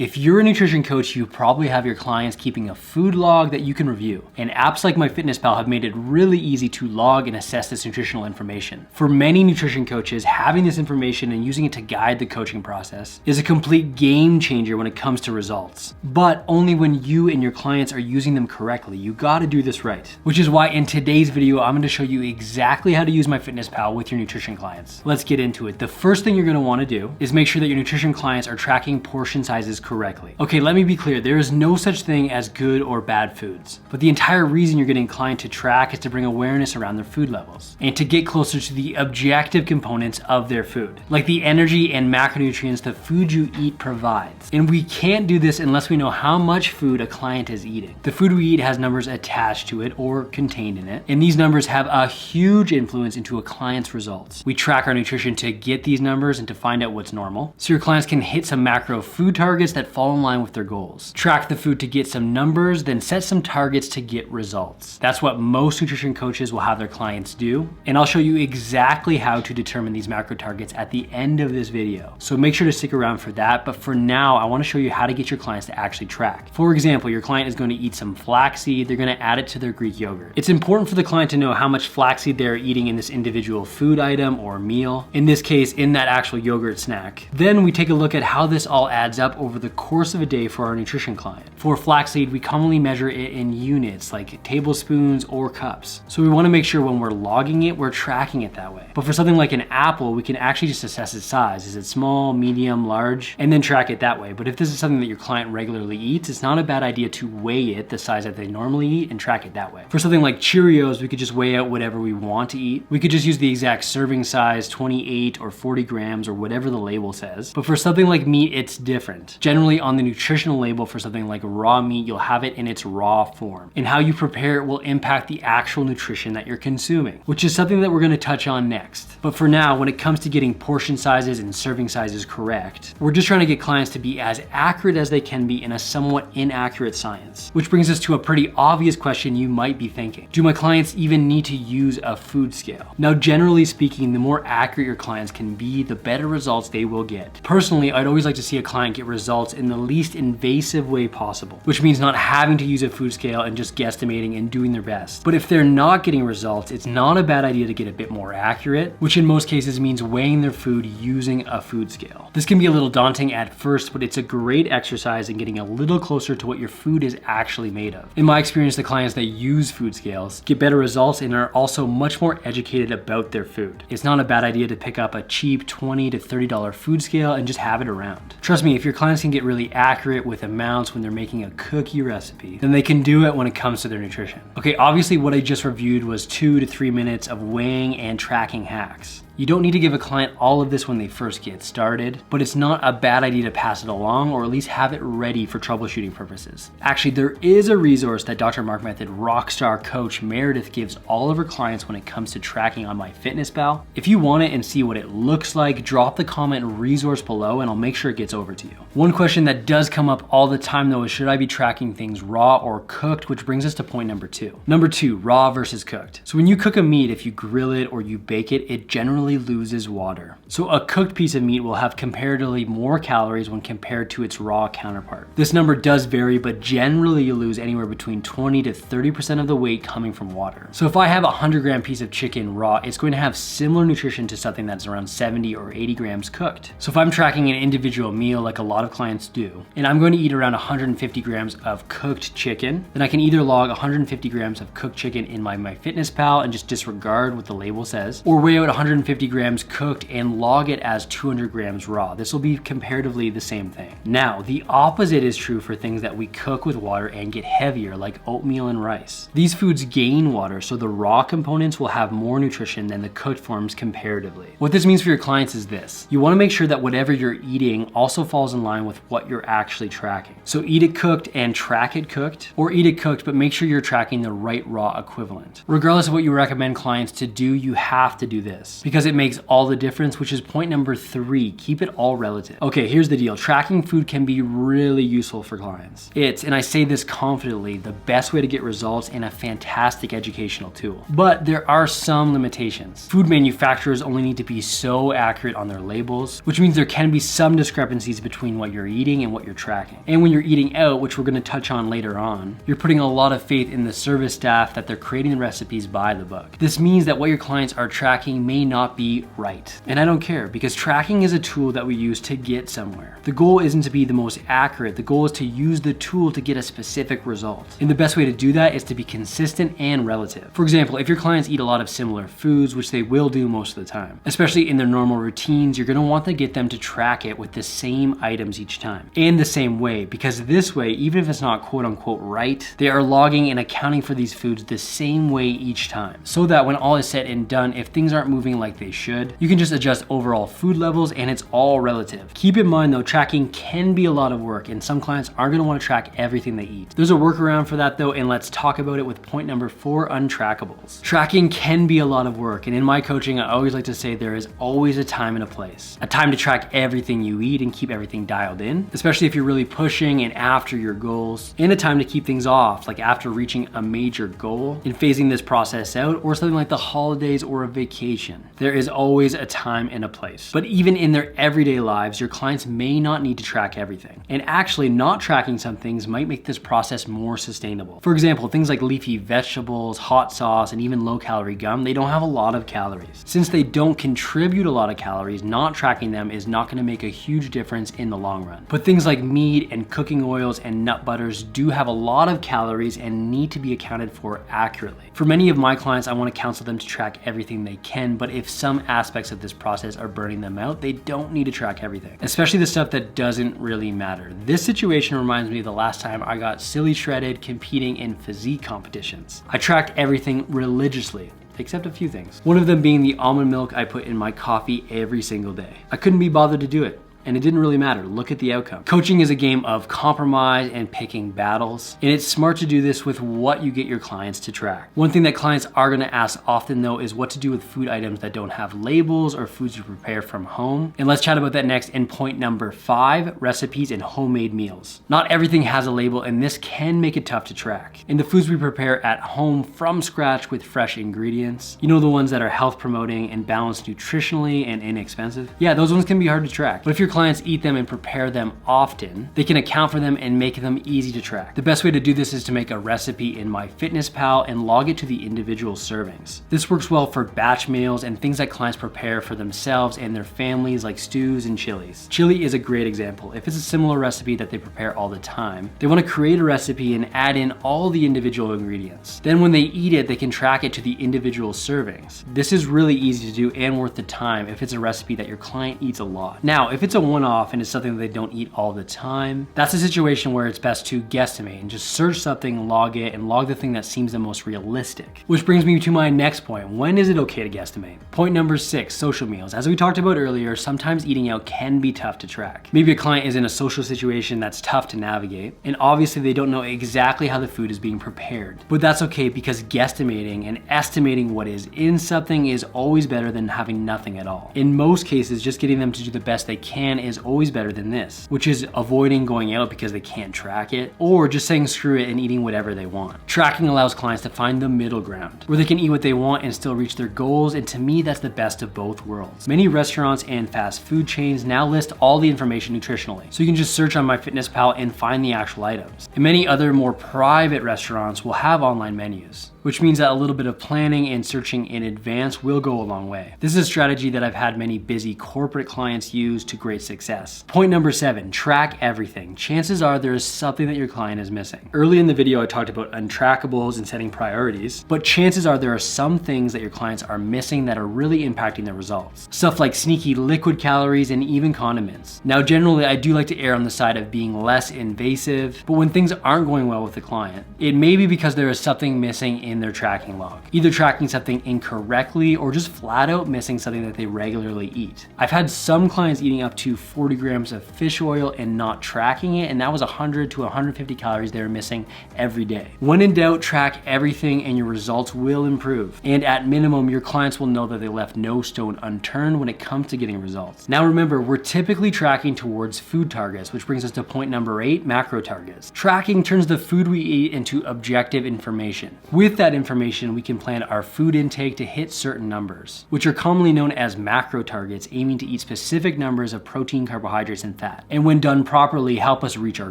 If you're a nutrition coach, you probably have your clients keeping a food log that you can review. And apps like MyFitnessPal have made it really easy to log and assess this nutritional information. For many nutrition coaches, having this information and using it to guide the coaching process is a complete game changer when it comes to results. But only when you and your clients are using them correctly. You gotta do this right. Which is why in today's video, I'm gonna show you exactly how to use MyFitnessPal with your nutrition clients. Let's get into it. The first thing you're gonna wanna do is make sure that your nutrition clients are tracking portion sizes correctly. Okay, let me be clear. There is no such thing as good or bad foods. But the entire reason you're getting a client to track is to bring awareness around their food levels and to get closer to the objective components of their food, like the energy and macronutrients the food you eat provides. And we can't do this unless we know how much food a client is eating. The food we eat has numbers attached to it or contained in it, and these numbers have a huge influence into a client's results. We track our nutrition to get these numbers and to find out what's normal, so your clients can hit some macro food targets that fall in line with their goals. Track the food to get some numbers, then set some targets to get results. That's what most nutrition coaches will have their clients do, and I'll show you exactly how to determine these macro targets at the end of this video. So make sure to stick around for that, but for now, I wanna show you how to get your clients to actually track. For example, your client is going to eat some flaxseed, they're gonna add it to their Greek yogurt. It's important for the client to know how much flaxseed they're eating in this individual food item or meal, in this case, in that actual yogurt snack. Then we take a look at how this all adds up over the course of a day for our nutrition client. For flaxseed, we commonly measure it in units like tablespoons or cups. So we wanna make sure when we're logging it, we're tracking it that way. But for something like an apple, we can actually just assess its size. Is it small, medium, large, and then track it that way. But if this is something that your client regularly eats, it's not a bad idea to weigh it the size that they normally eat and track it that way. For something like Cheerios, we could just weigh out whatever we want to eat. We could just use the exact serving size, 28 or 40 grams or whatever the label says. But for something like meat, it's different. Generally on the nutritional label for something like raw meat, you'll have it in its raw form. And how you prepare it will impact the actual nutrition that you're consuming, which is something that we're gonna touch on next. But for now, when it comes to getting portion sizes and serving sizes correct, we're just trying to get clients to be as accurate as they can be in a somewhat inaccurate science. Which brings us to a pretty obvious question you might be thinking. Do my clients even need to use a food scale? Now, generally speaking, the more accurate your clients can be, the better results they will get. Personally, I'd always like to see a client get results in the least invasive way possible, which means not having to use a food scale and just guesstimating and doing their best. But if they're not getting results, it's not a bad idea to get a bit more accurate, which in most cases means weighing their food using a food scale. This can be a little daunting at first, but it's a great exercise in getting a little closer to what your food is actually made of. In my experience, the clients that use food scales get better results and are also much more educated about their food. It's not a bad idea to pick up a cheap $20 to $30 food scale and just have it around. Trust me, if your clients can get really accurate with amounts when they're making a cookie recipe, then they can do it when it comes to their nutrition. Okay, obviously what I just reviewed was 2 to 3 minutes of weighing and tracking hacks. You don't need to give a client all of this when they first get started, but it's not a bad idea to pass it along or at least have it ready for troubleshooting purposes. Actually, there is a resource that Dr. Mark Method rockstar coach Meredith gives all of her clients when it comes to tracking on MyFitnessPal. If you want it and see what it looks like, drop the comment resource below and I'll make sure it gets over to you. One question that does come up all the time though is, should I be tracking things raw or cooked? Which brings us to point number 2. Number 2, raw versus cooked. So when you cook a meat, if you grill it or you bake it, it generally loses water. So a cooked piece of meat will have comparatively more calories when compared to its raw counterpart. This number does vary, but generally you lose anywhere between 20 to 30% of the weight coming from water. So if I have a 100-gram piece of chicken raw, it's going to have similar nutrition to something that's around 70 or 80 grams cooked. So if I'm tracking an individual meal like a lot of clients do, and I'm going to eat around 150 grams of cooked chicken, then I can either log 150 grams of cooked chicken in my MyFitnessPal and just disregard what the label says, or weigh out 150 grams cooked and log it as 200 grams raw. This will be comparatively the same thing. Now, the opposite is true for things that we cook with water and get heavier, like oatmeal and rice. These foods gain water, so the raw components will have more nutrition than the cooked forms comparatively. What this means for your clients is this. You want to make sure that whatever you're eating also falls in line with what you're actually tracking. So eat it cooked and track it cooked, or eat it cooked but make sure you're tracking the right raw equivalent. Regardless of what you recommend clients to do, you have to do this because it makes all the difference, which is point number 3, keep it all relative. Okay, here's the deal. Tracking food can be really useful for clients. It's, and I say this confidently, the best way to get results and a fantastic educational tool. But there are some limitations. Food manufacturers only need to be so accurate on their labels, which means there can be some discrepancies between what you're eating and what you're tracking. And when you're eating out, which we're gonna touch on later on, you're putting a lot of faith in the service staff that they're creating the recipes by the book. This means that what your clients are tracking may not be right. And I don't care, because tracking is a tool that we use to get somewhere. The goal isn't to be the most accurate, the goal is to use the tool to get a specific result. And the best way to do that is to be consistent and relative. For example, if your clients eat a lot of similar foods, which they will do most of the time, especially in their normal routines, you're gonna want to get them to track it with the same items each time and the same way, because this way, even if it's not quote unquote right, they are logging and accounting for these foods the same way each time, so that when all is said and done, if things aren't moving like they should, you can just adjust overall food levels and it's all relative. Keep in mind though, tracking can be a lot of work and some clients aren't gonna wanna track everything they eat. There's a workaround for that though, and let's talk about it with point number 4, untrackables. Tracking can be a lot of work, and in my coaching, I always like to say there is always a time and a place. A time to track everything you eat and keep everything dialed in, especially if you're really pushing and after your goals, and a time to keep things off, like after reaching a major goal and phasing this process out, or something like the holidays or a vacation. There is always a time and a place. But even in their everyday lives, your clients may not need to track everything. And actually, not tracking some things might make this process more sustainable. For example, things like leafy vegetables, hot sauce, and even low-calorie gum, they don't have a lot of calories. Since they don't contribute a lot of calories, not tracking them is not gonna make a huge difference in the long run. But things like meat and cooking oils and nut butters do have a lot of calories and need to be accounted for accurately. For many of my clients, I wanna counsel them to track everything they can, but if some aspects of this process are burning them out, they don't need to track everything, especially the stuff that doesn't really matter. This situation reminds me of the last time I got silly shredded competing in physique competitions. I tracked everything religiously, except a few things. One of them being the almond milk I put in my coffee every single day. I couldn't be bothered to do it. And it didn't really matter. Look at the outcome. Coaching is a game of compromise and picking battles, and it's smart to do this with what you get your clients to track. One thing that clients are gonna ask often though is what to do with food items that don't have labels or foods you prepare from home. And let's chat about that next in point number 5, recipes and homemade meals. Not everything has a label, and this can make it tough to track. And the foods we prepare at home from scratch with fresh ingredients, you know, the ones that are health promoting and balanced nutritionally and inexpensive? Yeah, those ones can be hard to track. But if your clients eat them and prepare them often, they can account for them and make them easy to track. The best way to do this is to make a recipe in MyFitnessPal and log it to the individual servings. This works well for batch meals and things that clients prepare for themselves and their families, like stews and chilies. Chili is a great example. If it's a similar recipe that they prepare all the time, they want to create a recipe and add in all the individual ingredients. Then when they eat it, they can track it to the individual servings. This is really easy to do and worth the time if it's a recipe that your client eats a lot. Now, if it's a one-off and it's something that they don't eat all the time, that's a situation where it's best to guesstimate and just search something, log it, and log the thing that seems the most realistic. Which brings me to my next point. When is it okay to guesstimate? Point number 6, social meals. As we talked about earlier, sometimes eating out can be tough to track. Maybe a client is in a social situation that's tough to navigate, and obviously they don't know exactly how the food is being prepared. But that's okay, because guesstimating and estimating what is in something is always better than having nothing at all. In most cases, just getting them to do the best they can is always better than this, which is avoiding going out because they can't track it, or just saying screw it and eating whatever they want. Tracking allows clients to find the middle ground, where they can eat what they want and still reach their goals, and to me, that's the best of both worlds. Many restaurants and fast food chains now list all the information nutritionally, so you can just search on MyFitnessPal and find the actual items. And many other more private restaurants will have online menus, which means that a little bit of planning and searching in advance will go a long way. This is a strategy that I've had many busy corporate clients use to great success. Point number 7, track everything. Chances are there is something that your client is missing. Early in the video, I talked about untrackables and setting priorities, but chances are there are some things that your clients are missing that are really impacting their results. Stuff like sneaky liquid calories and even condiments. Now, generally, I do like to err on the side of being less invasive, but when things aren't going well with the client, it may be because there is something missing in their tracking log, either tracking something incorrectly or just flat out missing something that they regularly eat. I've had some clients eating up to 40 grams of fish oil and not tracking it, and that was 100 to 150 calories they were missing every day. When in doubt, track everything and your results will improve. And at minimum, your clients will know that they left no stone unturned when it comes to getting results. Now remember, we're typically tracking towards food targets, which brings us to point number 8, macro targets. Tracking turns the food we eat into objective information. With that information, we can plan our food intake to hit certain numbers, which are commonly known as macro targets, aiming to eat specific numbers of protein, carbohydrates, and fat. And when done properly, help us reach our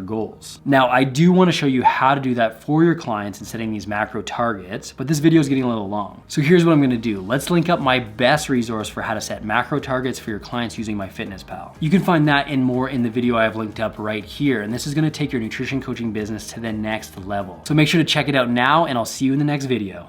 goals. Now, I do want to show you how to do that for your clients in setting these macro targets, but this video is getting a little long. So here's what I'm going to do. Let's link up my best resource for how to set macro targets for your clients using MyFitnessPal. You can find that and more in the video I have linked up right here, and this is going to take your nutrition coaching business to the next level. So make sure to check it out now, and I'll see you in the next video.